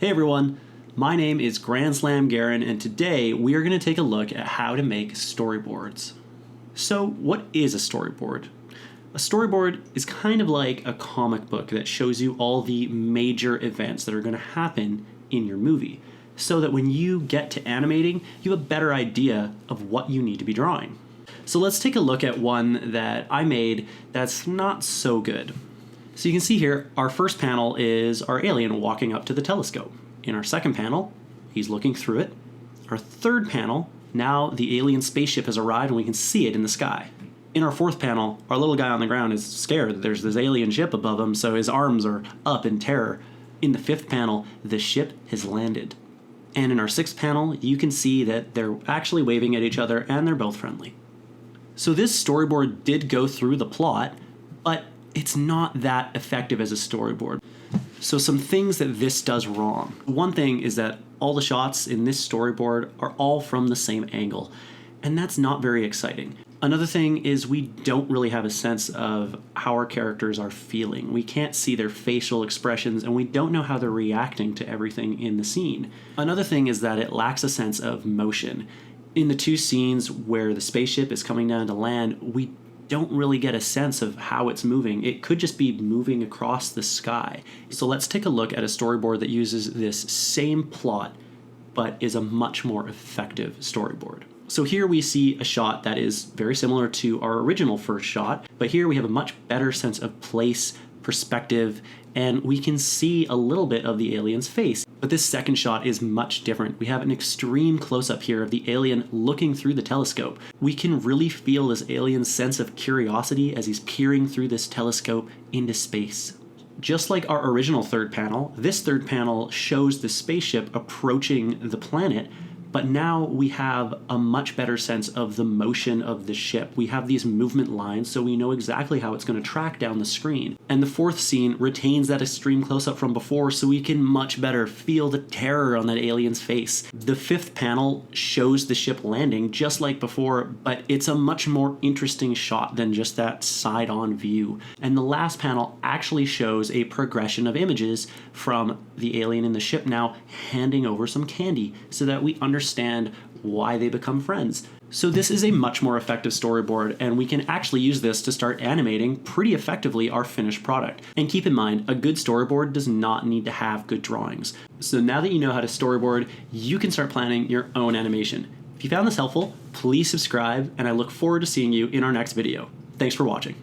Hey everyone, my name is Grand Slam Garen, and today we are going to take a look at how to make storyboards. So what is a storyboard? A storyboard is kind of like a comic book that shows you all the major events that are going to happen in your movie, so that when you get to animating, you have a better idea of what you need to be drawing. So let's take a look at one that I made that's not so good. So you can see here, our first panel is our alien walking up to the telescope. In our second panel, he's looking through it. Our third panel, now the alien spaceship has arrived and we can see it in the sky. In our fourth panel, our little guy on the ground is scared that there's this alien ship above him, so his arms are up in terror. In the fifth panel, the ship has landed. And in our sixth panel, you can see that they're actually waving at each other and they're both friendly. So this storyboard did go through the plot, but it's not that effective as a storyboard. So some things that this does wrong. One thing is that all the shots in this storyboard are all from the same angle, and that's not very exciting. Another thing is we don't really have a sense of how our characters are feeling. We can't see their facial expressions, and we don't know how they're reacting to everything in the scene. Another thing is that it lacks a sense of motion. In the two scenes where the spaceship is coming down to land, we don't really get a sense of how it's moving. It could just be moving across the sky. So let's take a look at a storyboard that uses this same plot, but is a much more effective storyboard. So here we see a shot that is very similar to our original first shot, but here we have a much better sense of place, perspective, and we can see a little bit of the alien's face. But this second shot is much different. We have an extreme close-up here of the alien looking through the telescope. We can really feel this alien's sense of curiosity as he's peering through this telescope into space. Just like our original third panel, this third panel shows the spaceship approaching the planet, but now we have a much better sense of the motion of the ship. We have these movement lines, so we know exactly how it's going to track down the screen. And the fourth scene retains that extreme close-up from before, so we can much better feel the terror on that alien's face. The fifth panel shows the ship landing just like before, but it's a much more interesting shot than just that side-on view. And the last panel actually shows a progression of images from the alien in the ship now handing over some candy, so that we understand why they become friends. So this is a much more effective storyboard, and we can actually use this to start animating pretty effectively our finished product. And keep in mind, a good storyboard does not need to have good drawings. So now that you know how to storyboard, you can start planning your own animation. If you found this helpful, please subscribe, and I look forward to seeing you in our next video. Thanks for watching.